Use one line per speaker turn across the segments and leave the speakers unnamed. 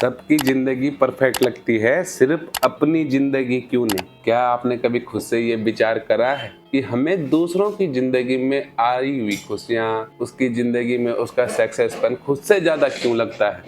सबकी जिंदगी परफेक्ट लगती है, सिर्फ अपनी जिंदगी क्यों नहीं? क्या आपने कभी खुद से ये विचार करा है कि हमें दूसरों की जिंदगी में आई हुई खुशियाँ, उसकी जिंदगी में उसका सक्सेसपन खुद से ज्यादा क्यों लगता है?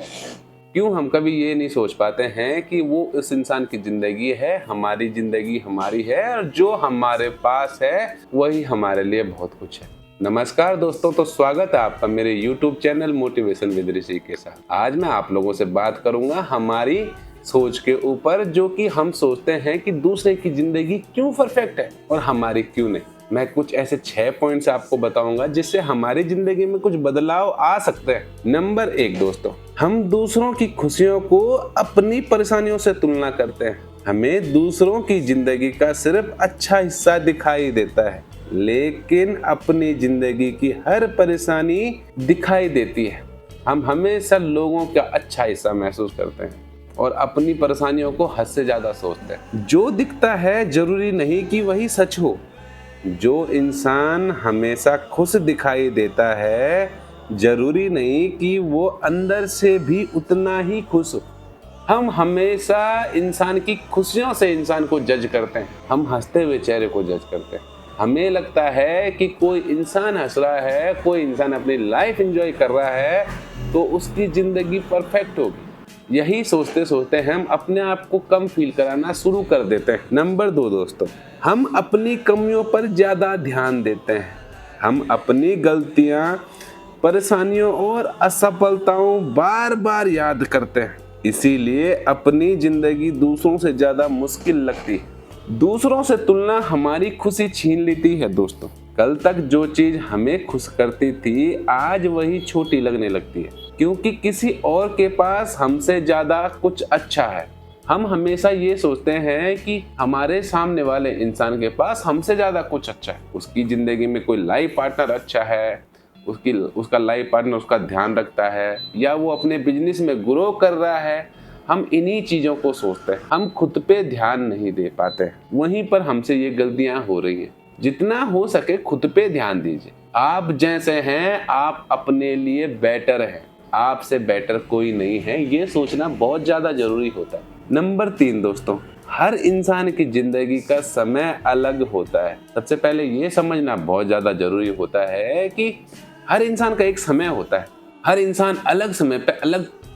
क्यों हम कभी ये नहीं सोच पाते हैं कि वो उस इंसान की जिंदगी है, हमारी जिंदगी हमारी है और जो हमारे पास है वही हमारे लिए बहुत कुछ है। नमस्कार दोस्तों, तो स्वागत है आपका मेरे YouTube चैनल मोटिवेशन विद ऋषि के साथ। आज मैं आप लोगों से बात करूंगा हमारी सोच के ऊपर, जो कि हम सोचते हैं कि दूसरे की जिंदगी क्यों परफेक्ट है और हमारी क्यों नहीं। मैं कुछ ऐसे 6 पॉइंट्स आपको बताऊंगा जिससे हमारी जिंदगी में कुछ बदलाव आ सकते हैं। नंबर 1 दोस्तों, हम दूसरों की खुशियों को अपनी परेशानियों से तुलना करते हैं। हमें दूसरों की जिंदगी का सिर्फ अच्छा हिस्सा दिखाई देता है, लेकिन अपनी जिंदगी की हर परेशानी दिखाई देती है। हम हमेशा लोगों का अच्छा हिस्सा महसूस करते हैं और अपनी परेशानियों को हद से ज्यादा सोचते हैं। जो दिखता है जरूरी नहीं कि वही सच हो। जो इंसान हमेशा खुश दिखाई देता है, जरूरी नहीं कि वो अंदर से भी उतना ही खुश हो। हम हमेशा इंसान की खुशियों से इंसान को जज करते हैं। हम हंसते हुए चेहरे को जज करते हैं। हमें लगता है कि कोई इंसान हंस रहा है, कोई इंसान अपनी लाइफ एंजॉय कर रहा है, तो उसकी जिंदगी परफेक्ट होगी। यही सोचते सोचते हम अपने आप को कम फील कराना शुरू कर देते हैं। नंबर 2 दोस्तों, हम अपनी कमियों पर ज्यादा ध्यान देते हैं। हम अपनी गलतियां, परेशानियों और असफलताओं बार बार याद करते हैं, इसीलिए अपनी जिंदगी दूसरों से ज्यादा मुश्किल लगती है। दूसरों से तुलना हमारी खुशी छीन लेती है दोस्तों। कल तक जो चीज हमें खुश करती थी, आज वही छोटी लगने लगती है, क्योंकि किसी और के पास हमसे ज्यादा कुछ अच्छा है। हम हमेशा ये सोचते हैं कि हमारे सामने वाले इंसान के पास हमसे ज्यादा कुछ अच्छा है। उसकी जिंदगी में कोई लाइफ पार्टनर अच्छा है, उसका लाइफ पार्टनर उसका ध्यान रखता है, या वो अपने बिजनेस में ग्रो कर रहा है। हम इन्हीं चीजों को सोचते हैं, हम खुद पे ध्यान नहीं दे पाते। वहीं पर हमसे ये गलतियां हो रही हैं। जितना हो सके खुद पे ध्यान दीजिए। आप जैसे हैं, आप अपने लिए बेटर हैं, आपसे बेटर कोई नहीं है, ये सोचना बहुत ज्यादा जरूरी होता है। नंबर 3 दोस्तों, हर इंसान की जिंदगी का समय अलग होता है। सबसे पहले ये समझना बहुत ज्यादा जरूरी होता है कि हर इंसान का एक समय होता है। हर इंसान अलग समय पे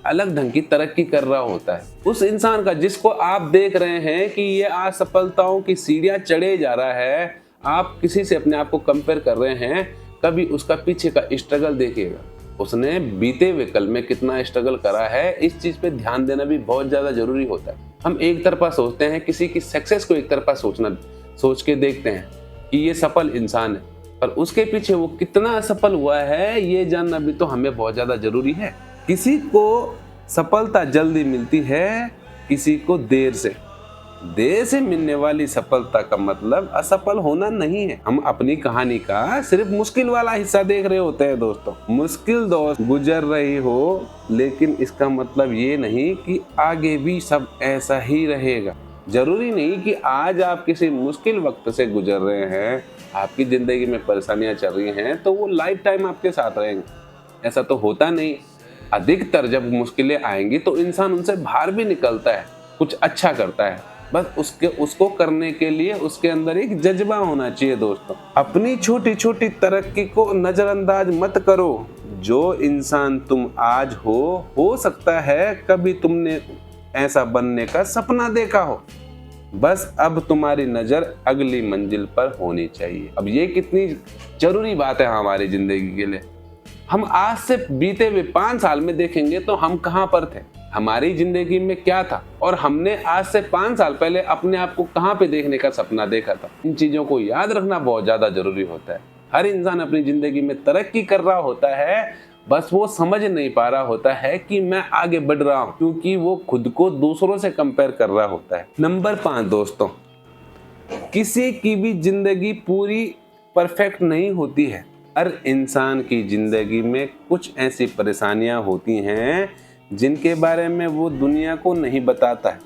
अलग ढंग की तरक्की कर रहा होता है। उस इंसान का, जिसको आप देख रहे हैं कि ये असफलताओं की सीढ़ियां चढ़े जा रहा है, आप किसी से अपने आप को कंपेयर कर रहे हैं, कभी उसका पीछे का स्ट्रगल देखिएगा। उसने बीते हुए कल में कितना स्ट्रगल करा है, इस चीज पे ध्यान देना भी बहुत ज्यादा जरूरी होता है। हम एक तरफा सोचते हैं, किसी की सक्सेस को एक तरफा सोच के देखते हैं कि ये सफल इंसान है, पर उसके पीछे वो कितना असफल हुआ है ये जानना भी तो हमें बहुत ज्यादा जरूरी है। किसी को सफलता जल्दी मिलती है, किसी को देर से मिलने वाली सफलता का मतलब असफल होना नहीं है। हम अपनी कहानी का सिर्फ मुश्किल वाला हिस्सा देख रहे होते हैं दोस्तों। मुश्किल दौर गुजर रही हो, लेकिन इसका मतलब ये नहीं कि आगे भी सब ऐसा ही रहेगा। जरूरी नहीं कि आज आप किसी मुश्किल वक्त से गुजर रहे हैं, आपकी जिंदगी में परेशानियां चल रही हैं, तो वो लाइफ टाइम आपके साथ रहेंगे। ऐसा तो होता नहीं। अधिकतर जब मुश्किलें आएंगी तो इंसान उनसे बाहर भी निकलता है, कुछ अच्छा करता है। बस उसको करने के लिए उसके अंदर एक जज्बा होना चाहिए दोस्तों। अपनी छोटी छोटी तरक्की को नजरअंदाज मत करो। जो इंसान तुम आज हो सकता है कभी तुमने ऐसा बनने का सपना देखा हो। बस अब तुम्हारी नजर अगली मंजिल पर होनी चाहिए। अब ये कितनी जरूरी बात है हमारी जिंदगी के लिए। हम आज से बीते हुए 5 साल में देखेंगे तो हम कहां पर थे, हमारी जिंदगी में क्या था, और हमने आज से 5 साल पहले अपने आप को कहां पे देखने का सपना देखा था। इन चीजों को याद रखना बहुत ज्यादा जरूरी होता है। हर इंसान अपनी जिंदगी में तरक्की कर रहा होता है, बस वो समझ नहीं पा रहा होता है कि मैं आगे बढ़ रहा हूं, क्योंकि वो खुद को दूसरों से कंपेयर कर रहा होता है। नंबर 5 दोस्तों, किसी की भी जिंदगी पूरी परफेक्ट नहीं होती है। हर इंसान की जिंदगी में कुछ ऐसी परेशानियां होती हैं जिनके बारे में वो दुनिया को नहीं बताता है।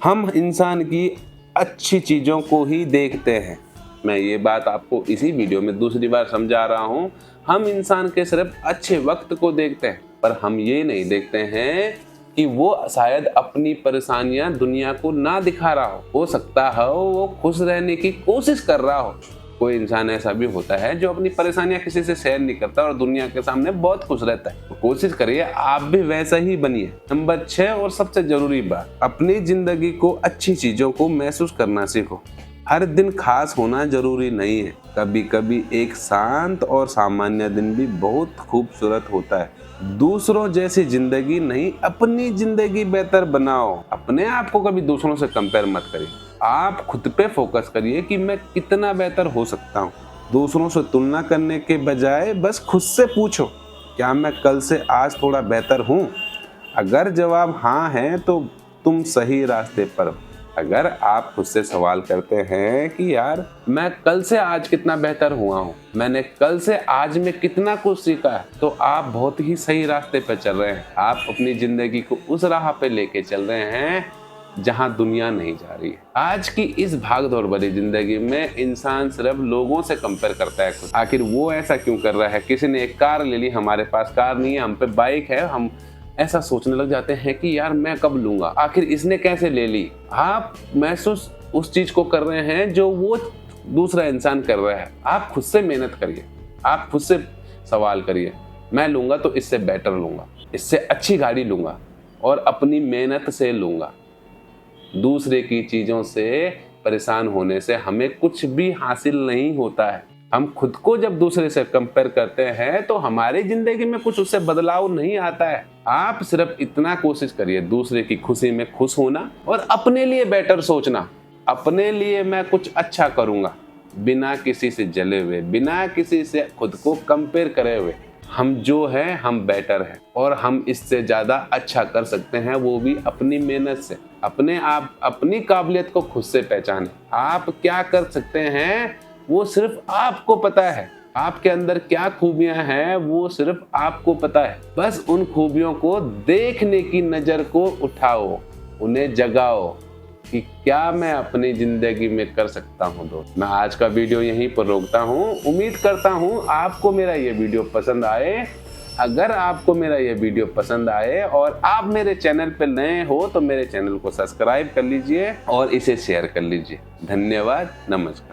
हम इंसान की अच्छी चीजों को ही देखते हैं। मैं ये बात आपको इसी वीडियो में दूसरी बार समझा रहा हूँ। हम इंसान के सिर्फ अच्छे वक्त को देखते हैं, पर हम ये नहीं देखते हैं कि वो शायद अपनी परेशानियां दुनिया को ना दिखा रहा हो सकता है वो खुश रहने की कोशिश कर रहा हो। कोई इंसान ऐसा भी होता है जो अपनी परेशानियां किसी से शेयर नहीं करता और दुनिया के सामने बहुत खुश रहता है। तो कोशिश करिए आप भी वैसा ही बनिए। नंबर 6 और सबसे जरूरी बात, अपनी जिंदगी को अच्छी चीजों को महसूस करना सीखो। हर दिन खास होना जरूरी नहीं है, कभी कभी एक शांत और सामान्य दिन भी बहुत खूबसूरत होता है। दूसरों जैसी जिंदगी नहीं, अपनी जिंदगी बेहतर बनाओ। अपने आप को कभी दूसरों से कंपेयर मत करिए, आप खुद पे फोकस करिए कि मैं कितना बेहतर हो सकता हूँ। दूसरों से तुलना करने के बजाय बस खुद से पूछो, क्या मैं कल से आज थोड़ा बेहतर हूँ? अगर जवाब हाँ है तो तुम सही रास्ते पर हो। अगर आप खुद से सवाल करते हैं कि यार मैं कल से आज कितना बेहतर हुआ हूँ, मैंने कल से आज में कितना कुछ सीखा है, तो आप बहुत ही सही रास्ते पे चल रहे हैं। आप अपनी जिंदगी को उस राह पे लेके चल रहे हैं जहां दुनिया नहीं जा रही है। आज की इस भागदौड़ भरी जिंदगी में इंसान सिर्फ लोगों से कंपेयर करता है खुद। आखिर वो ऐसा क्यों कर रहा है? किसी ने एक कार ले ली, हमारे पास कार नहीं है, हम पे बाइक है, हम ऐसा सोचने लग जाते हैं कि यार मैं कब लूंगा, आखिर इसने कैसे ले ली। आप महसूस उस चीज को कर रहे हैं जो वो दूसरा इंसान कर रहा है। आप खुद से मेहनत करिए, आप खुद से सवाल करिए, मैं लूंगा तो इससे बेटर लूंगा, इससे अच्छी गाड़ी लूंगा और अपनी मेहनत से लूंगा। दूसरे की चीजों से परेशान होने से हमें कुछ भी हासिल नहीं होता है। हम खुद को जब दूसरे से कंपेयर करते हैं तो हमारी जिंदगी में कुछ उससे बदलाव नहीं आता है। आप सिर्फ इतना कोशिश करिए दूसरे की खुशी में खुश होना और अपने लिए बेटर सोचना। अपने लिए मैं कुछ अच्छा करूंगा, बिना किसी से जले हुए, बिना किसी से खुद को कंपेयर करे हुए। हम जो है हम बेटर हैं और हम इससे ज्यादा अच्छा कर सकते हैं, वो भी अपनी मेहनत से। अपने आप अपनी काबिलियत को खुद से पहचानें। आप क्या कर सकते हैं वो सिर्फ आपको पता है। आपके अंदर क्या खूबियां हैं वो सिर्फ आपको पता है। बस उन खूबियों को देखने की नजर को उठाओ, उन्हें जगाओ कि क्या मैं अपनी जिंदगी में कर सकता हूं। दोस्त, मैं आज का वीडियो यहीं पर रोकता हूं। उम्मीद करता हूं आपको मेरा ये वीडियो पसंद आए। अगर आपको मेरा ये वीडियो पसंद आए और आप मेरे चैनल पर नए हो तो मेरे चैनल को सब्सक्राइब कर लीजिए और इसे शेयर कर लीजिए। धन्यवाद, नमस्कार।